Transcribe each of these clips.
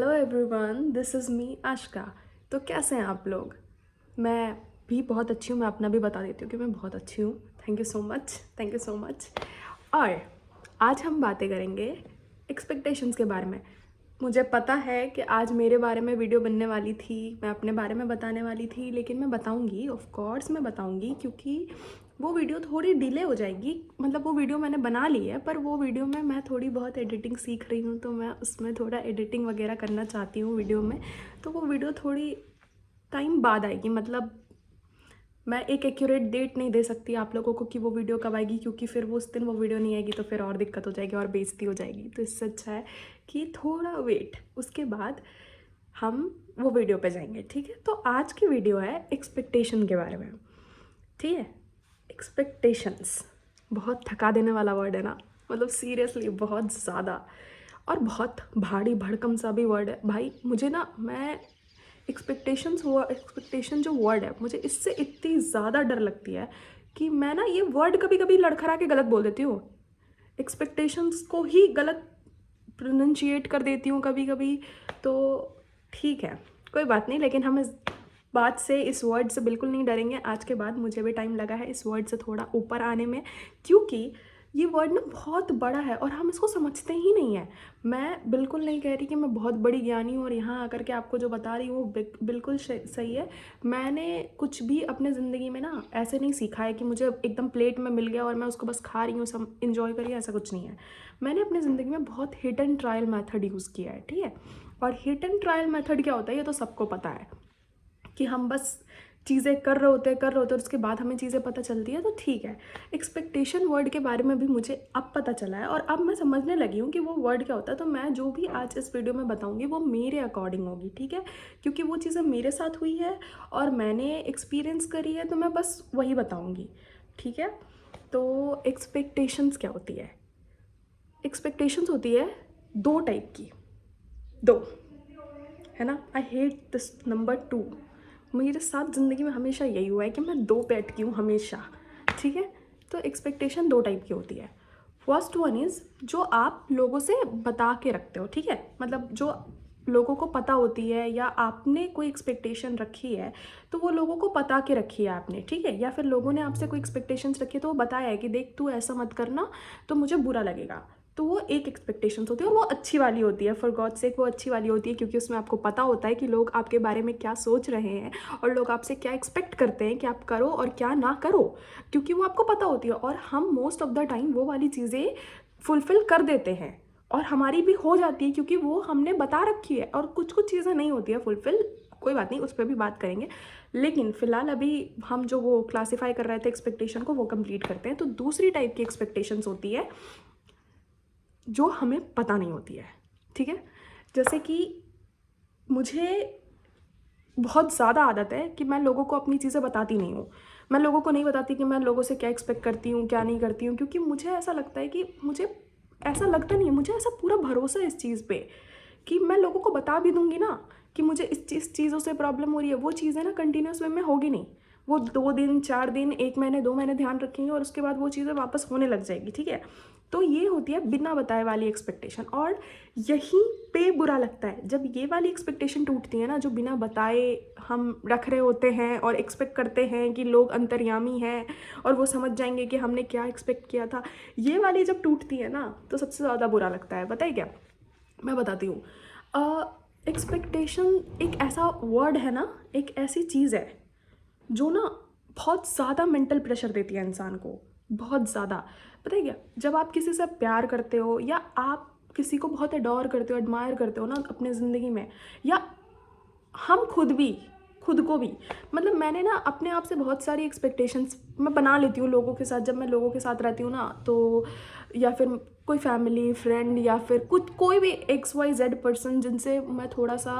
Hello everyone, this is me Ashika. तो कैसे हैं आप लोग? मैं भी बहुत अच्छी हूँ। मैं अपना भी बता देती हूँ कि मैं बहुत अच्छी हूँ। Thank you so much, thank you so much. और आज हम बातें करेंगे एक्सपेक्टेशंस के बारे में। मुझे पता है कि आज मेरे बारे में वीडियो बनने वाली थी, मैं अपने बारे में बताने वाली थी, लेकिन मैं बताऊंगी, ऑफ कोर्स मैं बताऊंगी, क्योंकि वो वीडियो थोड़ी डिले हो जाएगी। मतलब वो वीडियो मैंने बना ली है, पर वो वीडियो में मैं थोड़ी बहुत एडिटिंग सीख रही हूँ, तो मैं उसमें थोड़ा एडिटिंग वगैरह करना चाहती हूँ वीडियो में। तो वो वीडियो थोड़ी टाइम बाद आएगी। मतलब मैं एक एक्यूरेट डेट नहीं दे सकती आप लोगों को कि वो वीडियो कब आएगी, क्योंकि फिर वो उस दिन वो वीडियो नहीं आएगी तो फिर और दिक्कत हो जाएगी और बेइज्जती हो जाएगी। तो इससे अच्छा है कि थोड़ा वेट, उसके बाद हम वो वीडियो पे जाएंगे। ठीक है, तो आज की वीडियो है एक्सपेक्टेशन के बारे में। ठीक है, एक्सपेक्टेशंस बहुत थका देने वाला वर्ड है ना। मतलब सीरियसली बहुत ज़्यादा, और बहुत भारी भड़कम सा भी वर्ड है भाई। मुझे ना, मैं एक्सपेक्टेशन जो वर्ड है, मुझे इससे इतनी ज़्यादा डर लगती है कि मैं ना ये वर्ड कभी कभी लड़खड़ा के गलत बोल देती हूँ। एक्सपेक्टेशंस को ही गलत प्रोनंशिएट कर देती हूँ कभी कभी। तो ठीक है, कोई बात नहीं, लेकिन हम इस बात से, इस वर्ड से बिल्कुल नहीं डरेंगे। आज के बाद मुझे भी टाइम लगा है इस वर्ड से थोड़ा ऊपर आने में, क्योंकि ये वर्ड ना बहुत बड़ा है और हम इसको समझते ही नहीं है। मैं बिल्कुल नहीं कह रही कि मैं बहुत बड़ी ज्ञानी हूँ और यहाँ आकर के आपको जो बता रही हूँ वो बिल्कुल सही है। मैंने कुछ भी अपने ज़िंदगी में ना ऐसे नहीं सीखा है कि मुझे एकदम प्लेट में मिल गया और मैं उसको बस खा रही हूँ, सब इंजॉय करिए, ऐसा कुछ नहीं है। मैंने अपनी ज़िंदगी में बहुत hit and trial method use किया है। ठीक है, और हिट एंड ट्रायल मेथड क्या होता है ये तो सबको पता है, कि हम बस चीज़ें कर रहे होते हैं और उसके बाद हमें चीज़ें पता चलती है। तो ठीक है, एक्सपेक्टेशन वर्ड के बारे में भी मुझे अब पता चला है और अब मैं समझने लगी हूँ कि वो वर्ड क्या होता है। तो मैं जो भी आज इस वीडियो में बताऊँगी वो मेरे अकॉर्डिंग होगी। ठीक है, क्योंकि वो चीज़ें मेरे साथ हुई है और मैंने एक्सपीरियंस करी है, तो मैं बस वही बताऊँगी। ठीक है, तो एक्सपेक्टेशंस क्या होती है? एक्सपेक्टेशंस होती है दो टाइप की, दो, है ना। I hate this number 2। मेरे साथ ज़िंदगी में हमेशा यही हुआ है कि मैं दो पे अटकी हूँ हमेशा। ठीक है, तो एक्सपेक्टेशन दो टाइप की होती है। फर्स्ट वन इज़ जो आप लोगों से बता के रखते हो। ठीक है, मतलब जो लोगों को पता होती है, या आपने कोई एक्सपेक्टेशन रखी है तो वो लोगों को पता के रखी है आपने। ठीक है, या फिर लोगों ने आपसे कोई एक्सपेक्टेशंस रखी है तो वो बताया है कि देख तू ऐसा मत करना तो मुझे बुरा लगेगा। तो वो एक एक्सपेक्टेशंस होती है और वो अच्छी वाली होती है। फॉर गॉड सेक वो अच्छी वाली होती है, क्योंकि उसमें आपको पता होता है कि लोग आपके बारे में क्या सोच रहे हैं और लोग आपसे क्या एक्सपेक्ट करते हैं कि आप करो और क्या ना करो, क्योंकि वो आपको पता होती है। और हम मोस्ट ऑफ द टाइम वो वाली चीज़ें फुलफ़िल कर देते हैं और हमारी भी हो जाती है, क्योंकि वो हमने बता रखी है। और कुछ कुछ चीज़ें नहीं होती है फुलफ़िल, कोई बात नहीं, उस पर भी बात करेंगे। लेकिन फ़िलहाल अभी हम जो वो क्लासीफाई कर रहे थे एक्सपेक्टेशन को, वो कंप्लीट करते हैं। तो दूसरी टाइप की एक्सपेक्टेशंस होती है जो हमें पता नहीं होती है। ठीक है, जैसे कि मुझे बहुत ज़्यादा आदत है कि मैं लोगों को अपनी चीज़ें बताती नहीं हूँ। मैं लोगों को नहीं बताती कि मैं लोगों से क्या एक्सपेक्ट करती हूँ, क्या नहीं करती हूँ, क्योंकि मुझे ऐसा लगता है कि मुझे ऐसा लगता नहीं है, मुझे ऐसा पूरा भरोसा है इस चीज़ पे कि मैं लोगों को बता भी दूँगी ना कि मुझे इस चीज़ों से प्रॉब्लम हो रही है, वो चीज़ें ना कंटिन्यूस वे में होगी नहीं। वो 2 दिन, 4 दिन, 1 महीने, 2 महीने ध्यान रखेंगे और उसके बाद वो चीज़ें वापस होने लग जाएगी। ठीक है, तो ये होती है बिना बताए वाली एक्सपेक्टेशन। और यहीं पे बुरा लगता है जब ये वाली एक्सपेक्टेशन टूटती है ना, जो बिना बताए हम रख रहे होते हैं और एक्सपेक्ट करते हैं कि लोग अंतर्यामी हैं और वो समझ जाएंगे कि हमने क्या एक्सपेक्ट किया था। ये वाली जब टूटती है ना तो सबसे ज़्यादा बुरा लगता है। बताइए क्या, मैं बताती हूँ। एक्सपेक्टेशन एक ऐसा वर्ड है ना, एक ऐसी चीज़ है जो ना बहुत ज़्यादा मेंटल प्रेशर देती है इंसान को, बहुत ज़्यादा। पता है क्या, जब आप किसी से प्यार करते हो या आप किसी को बहुत एडोर करते हो, एडमायर करते हो ना अपने ज़िंदगी में, या हम खुद को भी, मतलब मैंने ना अपने आप से बहुत सारी एक्सपेक्टेशंस मैं बना लेती हूँ लोगों के साथ। जब मैं लोगों के साथ रहती हूँ ना, तो या फिर कोई फैमिली फ्रेंड या फिर कुछ कोई भी XYZ पर्सन जिनसे मैं थोड़ा सा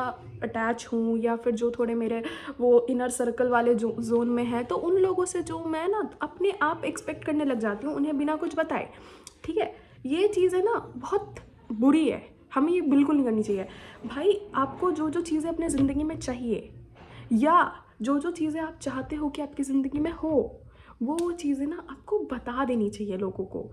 अटैच हूँ, या फिर जो थोड़े मेरे वो इनर सर्कल वाले जो जोन में है, तो उन लोगों से जो मैं ना अपने आप एक्सपेक्ट करने लग जाती हूँ उन्हें बिना कुछ बताए। ठीक है, ये चीज़ें ना बहुत बुरी है, हमें ये बिल्कुल नहीं करनी चाहिए। भाई आपको जो जो चीज़ें अपने ज़िंदगी में चाहिए, या जो जो चीज़ें आप चाहते हो कि आपकी ज़िंदगी में हो, वो चीज़ें ना आपको बता देनी चाहिए लोगों को।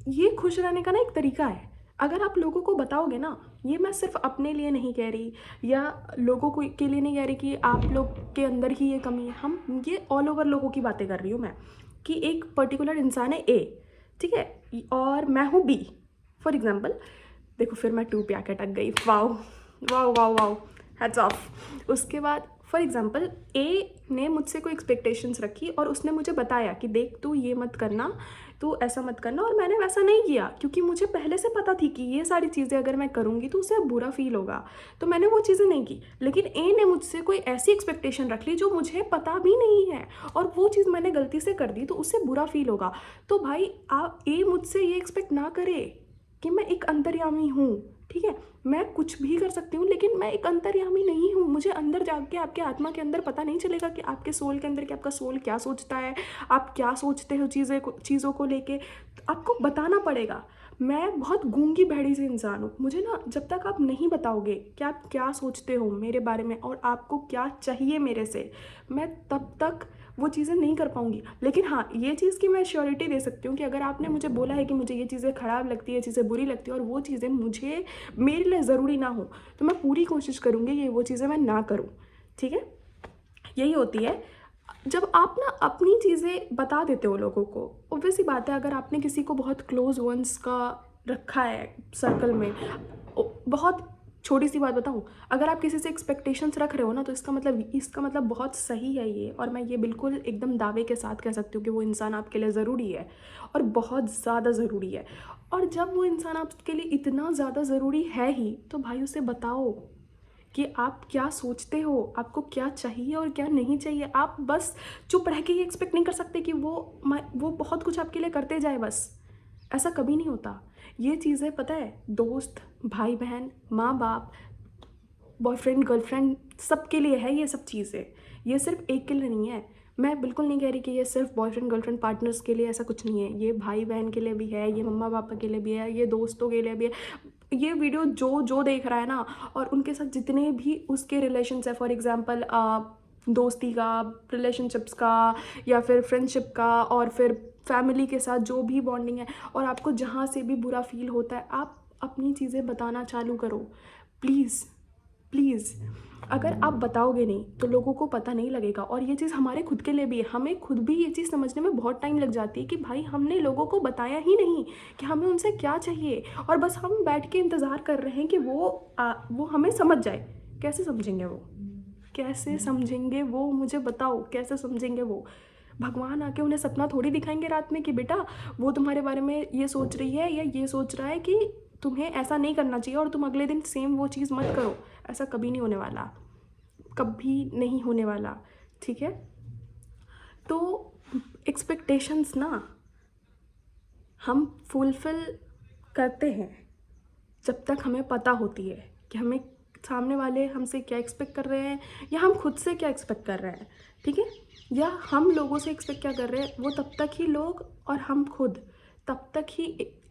ये खुश रहने का ना एक तरीका है। अगर आप लोगों को बताओगे ना, ये मैं सिर्फ अपने लिए नहीं कह रही या लोगों को के लिए नहीं कह रही कि आप लोग के अंदर ही ये कमी है, हम ये ऑल ओवर लोगों की बातें कर रही हूँ मैं, कि एक पर्टिकुलर इंसान है ए, ठीक है, और मैं हूँ बी फॉर एग्जाम्पल। देखो फिर मैं 2 पे आके अटक गई, wow wow wow wow, hats off. उसके बाद फॉर एग्जाम्पल ए ने मुझसे कोई एक्सपेक्टेशंस रखी और उसने मुझे बताया कि देख तू ये मत करना, तू ऐसा मत करना, और मैंने वैसा नहीं किया क्योंकि मुझे पहले से पता थी कि ये सारी चीज़ें अगर मैं करूँगी तो उसे बुरा फील होगा, तो मैंने वो चीज़ें नहीं की। लेकिन ए ने मुझसे कोई ऐसी एक्सपेक्टेशन रख ली जो मुझे पता भी नहीं है और वो चीज़ मैंने गलती से कर दी, तो उससे बुरा फील होगा। तो भाई आप ए मुझसे ये एक्सपेक्ट ना करे कि मैं एक अंतर्यामी हूँ, ठीक है, मैं कुछ भी कर सकती हूँ लेकिन मैं एक अंतर्यामी नहीं हूँ। मुझे अंदर जाके आपके आत्मा के अंदर पता नहीं चलेगा कि आपके सोल के अंदर कि आपका सोल क्या सोचता है, आप क्या सोचते हो चीज़ों को लेके, तो आपको बताना पड़ेगा। मैं बहुत गूंगी बहरी सी इंसान हूँ, मुझे ना जब तक आप नहीं बताओगे कि आप क्या सोचते हो मेरे बारे में और आपको क्या चाहिए मेरे से, मैं तब तक वो चीज़ें नहीं कर पाऊँगी। लेकिन हाँ, ये चीज़ की मैं श्योरिटी दे सकती हूँ कि अगर आपने मुझे बोला है कि मुझे ये चीज़ें ख़राब लगती है, चीज़ें बुरी लगती है और वो चीज़ें मुझे मेरे लिए ज़रूरी ना हो, तो मैं पूरी कोशिश करूँगी कि वो चीज़ें मैं ना करूँ, ठीक है। यही होती है जब आप ना अपनी चीज़ें बता देते हो लोगों को। ऑब्वियस सी बात है, अगर आपने किसी को बहुत क्लोज वंस का रखा है सर्कल में, बहुत छोटी सी बात बताऊँ, अगर आप किसी से एक्सपेक्टेशंस रख रहे हो ना, तो इसका मतलब बहुत सही है ये, और मैं ये बिल्कुल एकदम दावे के साथ कह सकती हूँ कि वो इंसान आपके लिए ज़रूरी है और बहुत ज़्यादा ज़रूरी है। और जब वो इंसान आपके लिए इतना ज़्यादा ज़रूरी है ही, तो भाई उसे बताओ कि आप क्या सोचते हो, आपको क्या चाहिए और क्या नहीं चाहिए। आप बस चुप रह के ये एक्सपेक्ट नहीं कर सकते कि वो बहुत कुछ आपके लिए करते जाए, बस ऐसा कभी नहीं होता। ये चीज़ें पता है, दोस्त, भाई बहन, माँ बाप, बॉयफ्रेंड गर्लफ्रेंड, सबके लिए है ये सब चीज़ें, ये सिर्फ एक के लिए नहीं है। मैं बिल्कुल नहीं कह रही कि ये सिर्फ बॉयफ्रेंड गर्लफ्रेंड पार्टनर्स के लिए, ऐसा कुछ नहीं है। ये भाई बहन के लिए भी है, ये मम्मा पापा के लिए भी है, ये दोस्तों के लिए भी है। ये वीडियो जो जो देख रहा है ना, और उनके साथ जितने भी उसके रिलेशन्स है, फॉर एग्जाम्पल दोस्ती का, रिलेशनशिप्स का, या फिर फ्रेंडशिप का, और फिर फैमिली के साथ जो भी बॉन्डिंग है, और आपको जहाँ से भी बुरा फील होता है, आप अपनी चीज़ें बताना चालू करो प्लीज़ प्लीज़। अगर आप बताओगे नहीं तो लोगों को पता नहीं लगेगा। और ये चीज़ हमारे खुद के लिए भी है, हमें खुद भी ये चीज़ समझने में बहुत टाइम लग जाती है कि भाई हमने लोगों को बताया ही नहीं कि हमें उनसे क्या चाहिए, और बस हम बैठ के इंतज़ार कर रहे हैं कि वो हमें समझ जाए। कैसे समझेंगे वो, कैसे समझेंगे वो, मुझे बताओ कैसे समझेंगे वो। भगवान आके उन्हें सपना थोड़ी दिखाएंगे रात में कि बेटा वो तुम्हारे बारे में ये सोच रही है या ये सोच रहा है कि तुम्हें ऐसा नहीं करना चाहिए और तुम अगले दिन सेम वो चीज़ मत करो। ऐसा कभी नहीं होने वाला, कभी नहीं होने वाला, ठीक है। तो एक्सपेक्टेशंस ना हम फुलफ़िल करते हैं जब तक हमें पता होती है कि हमें सामने वाले हमसे क्या एक्सपेक्ट कर रहे हैं, या हम खुद से क्या एक्सपेक्ट कर रहे हैं, ठीक है, या हम लोगों से एक्सपेक्ट क्या कर रहे हैं। वो तब तक ही लोग और हम खुद तब तक ही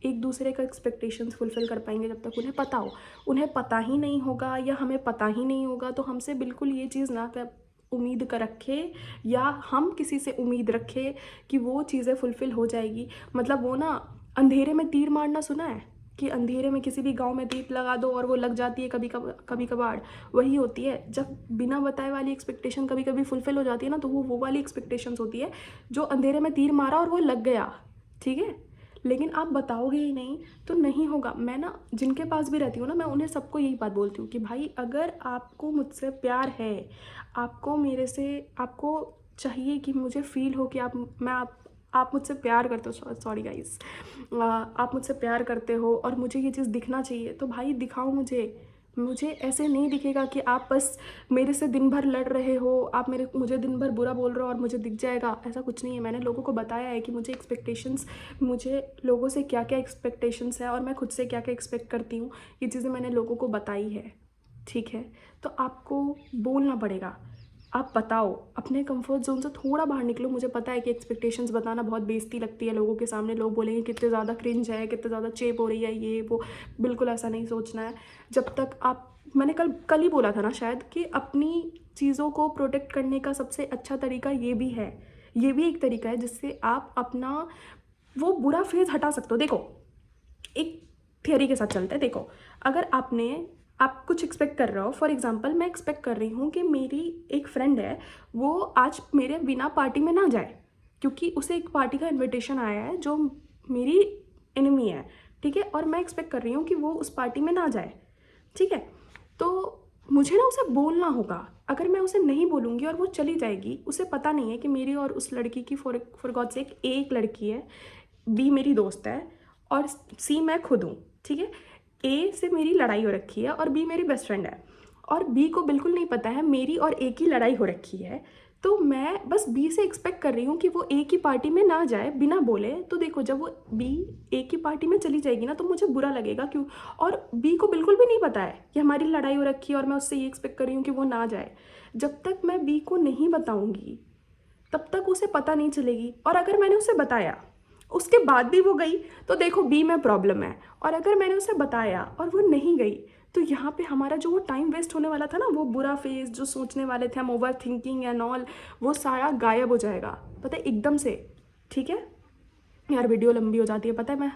एक दूसरे का एक्सपेक्टेशंस फुलफ़िल कर पाएंगे जब तक उन्हें पता हो। उन्हें पता ही नहीं होगा या हमें पता ही नहीं होगा, तो हमसे बिल्कुल ये चीज़ ना कर उम्मीद कर रखे, या हम किसी से उम्मीद रखें कि वो चीज़ें फुलफ़िल हो जाएगी। मतलब वो ना अंधेरे में तीर मारना सुना है, कि अंधेरे में किसी भी गांव में दीप लगा दो और वो लग जाती है कभी कभार, वही होती है। जब बिना बताए वाली एक्सपेक्टेशन कभी कभी फुलफ़िल हो जाती है ना, तो वो वाली एक्सपेक्टेशंस होती है जो अंधेरे में तीर मारा और वो लग गया, ठीक है। लेकिन आप बताओगे ही नहीं तो नहीं होगा। मैं ना जिनके पास भी रहती हूँ ना, मैं उन्हें सबको यही बात बोलती हूँ कि भाई अगर आपको मुझसे प्यार है, आपको मेरे से, आपको चाहिए कि मुझे फ़ील हो कि आप मुझसे प्यार करते हो, सॉरी गाइस, आप मुझसे प्यार करते हो और मुझे ये चीज़ दिखना चाहिए, तो भाई दिखाओ मुझे ऐसे नहीं दिखेगा कि आप बस मेरे से दिन भर लड़ रहे हो, आप मुझे दिन भर बुरा बोल रहे हो और मुझे दिख जाएगा। ऐसा कुछ नहीं है। मैंने लोगों को बताया है कि मुझे लोगों से क्या क्या एक्सपेक्टेशंस है और मैं खुद से क्या क्या एक्सपेक्ट करती हूँ। ये चीज़ें मैंने लोगों को बताई है, ठीक है। तो आपको बोलना पड़ेगा, आप बताओ, अपने कंफर्ट जोन से थोड़ा बाहर निकलो। मुझे पता है कि एक्सपेक्टेशंस बताना बहुत बेइज्जती लगती है लोगों के सामने, लोग बोलेंगे कितने ज़्यादा क्रिंज है, कितने ज़्यादा चेप हो रही है, ये वो। बिल्कुल ऐसा नहीं सोचना है। जब तक मैंने कल ही बोला था ना शायद, कि अपनी चीज़ों को प्रोटेक्ट करने का सबसे अच्छा तरीका ये भी है, ये भी एक तरीका है जिससे आप अपना वो बुरा फेज़ हटा सकते हो। देखो, एक थियरी के साथ चलते हैं। देखो, अगर आप कुछ एक्सपेक्ट कर रहे हो, फॉर एग्जांपल मैं एक्सपेक्ट कर रही हूँ कि मेरी एक फ्रेंड है, वो आज मेरे बिना पार्टी में ना जाए, क्योंकि उसे एक पार्टी का इन्विटेशन आया है जो मेरी एनिमी है, ठीक है, और मैं एक्सपेक्ट कर रही हूँ कि वो उस पार्टी में ना जाए, ठीक है। तो मुझे ना उसे बोलना होगा। अगर मैं उसे नहीं बोलूँगी और वो चली जाएगी, उसे पता नहीं है कि मेरी और उस लड़की की फॉर गॉड सेक एक लड़की है, बी मेरी दोस्त है और सी मैं खुद हूँ, ठीक है। ए से मेरी लड़ाई हो रखी है और बी मेरी बेस्ट फ्रेंड है, और बी को बिल्कुल नहीं पता है मेरी और ए की लड़ाई हो रखी है। तो मैं बस बी से एक्सपेक्ट कर रही हूँ कि वो ए की पार्टी में ना जाए बिना बोले। तो देखो, जब वो बी ए की पार्टी में चली जाएगी ना, तो मुझे बुरा लगेगा, क्यों? और बी को बिल्कुल भी नहीं पता है कि हमारी लड़ाई हो रखी है और मैं उससे ये एक्सपेक्ट कर रही हूँ कि वो ना जाए। जब तक मैं बी को नहीं बताऊँगी तब तक उसे पता नहीं चलेगी। और अगर मैंने उसे बताया उसके बाद भी वो गई, तो देखो बी में प्रॉब्लम है। और अगर मैंने उसे बताया और वो नहीं गई, तो यहाँ पे हमारा जो वो टाइम वेस्ट होने वाला था ना, वो बुरा फेज जो सोचने वाले थे हम, ओवर थिंकिंग एंड ऑल, वो सारा गायब हो जाएगा, पता है, एकदम से, ठीक है। यार वीडियो लंबी हो जाती है, पता है। मैं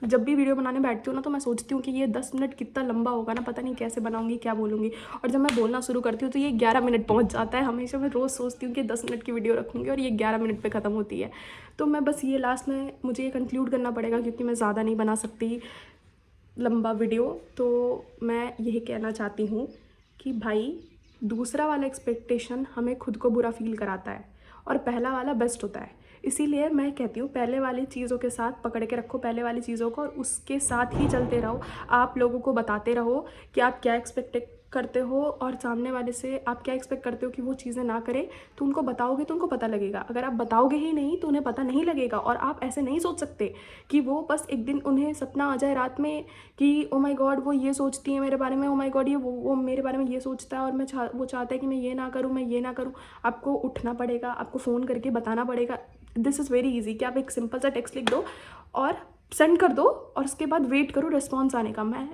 जब भी वीडियो बनाने बैठती हूँ ना, तो मैं सोचती हूँ कि ये 10 मिनट कितना लंबा होगा ना, पता नहीं कैसे बनाऊंगी, क्या बोलूँगी। और जब मैं बोलना शुरू करती हूँ तो ये 11 मिनट पहुँच जाता है। हमेशा मैं रोज़ सोचती हूँ कि 10 मिनट की वीडियो रखूँगी और ये 11 मिनट पे ख़त्म होती है। तो मैं बस ये लास्ट में मुझे ये कंक्लूड करना पड़ेगा, क्योंकि मैं ज़्यादा नहीं बना सकती लंबा वीडियो। तो मैं यही कहना चाहती हूँ कि भाई, दूसरा वाला एक्सपेक्टेशन हमें खुद को बुरा फील कराता है और पहला वाला बेस्ट होता है। इसीलिए मैं कहती हूँ, पहले वाली चीज़ों के साथ पकड़ के रखो, पहले वाली चीज़ों को, और उसके साथ ही चलते रहो। आप लोगों को बताते रहो कि आप क्या एक्सपेक्ट करते हो और सामने वाले से आप क्या एक्सपेक्ट करते हो कि वो चीज़ें ना करे। तो उनको बताओगे तो उनको पता लगेगा। अगर आप बताओगे ही नहीं तो उन्हें पता नहीं लगेगा। और आप ऐसे नहीं सोच सकते कि वो बस एक दिन उन्हें सपना आ जाए रात में कि ओ माय गॉड वो ये सोचती है मेरे बारे में, ओ माय गॉड ये वो मेरे बारे में ये सोचता है, और वो चाहता है कि मैं ये ना करूँ, मैं ये ना करूँ। आपको उठना पड़ेगा, आपको फ़ोन करके बताना पड़ेगा। दिस इज़ वेरी ईजी कि आप एक सिंपल सा टेक्स्ट लिख दो और सेंड कर दो, और उसके बाद वेट करो रिस्पॉन्स आने का। मैं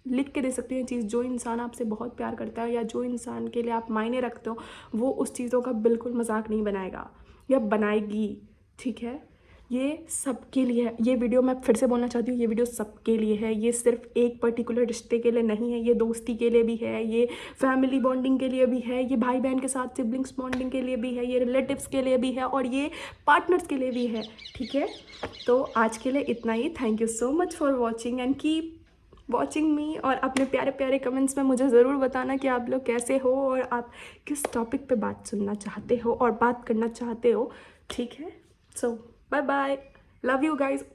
लिख के दे सकती हूँ ये चीज़। जो इंसान आपसे बहुत प्यार करता है या जो इंसान के लिए आप मायने रखते हो, वो उस चीज़ों का बिल्कुल मजाक नहीं बनाएगा या बनाएगी, ठीक है। ये सबके लिए है। ये वीडियो मैं फिर से बोलना चाहती हूँ, ये वीडियो सबके लिए है। ये सिर्फ एक पर्टिकुलर रिश्ते के लिए नहीं है, ये दोस्ती के लिए भी है, ये फैमिली बॉन्डिंग के लिए भी है, ये भाई बहन के साथ सिबलिंग्स बॉन्डिंग के लिए भी है, ये रिलेटिव्स के लिए भी है, और ये पार्टनर्स के लिए भी है, ठीक है। तो आज के लिए इतना ही। Thank you so much for watching and keep watching me. और अपने प्यारे प्यारे कमेंट्स में मुझे ज़रूर बताना कि आप लोग कैसे हो और आप किस टॉपिक पे बात सुनना चाहते हो और बात करना चाहते हो, ठीक है। So bye bye, love you guys.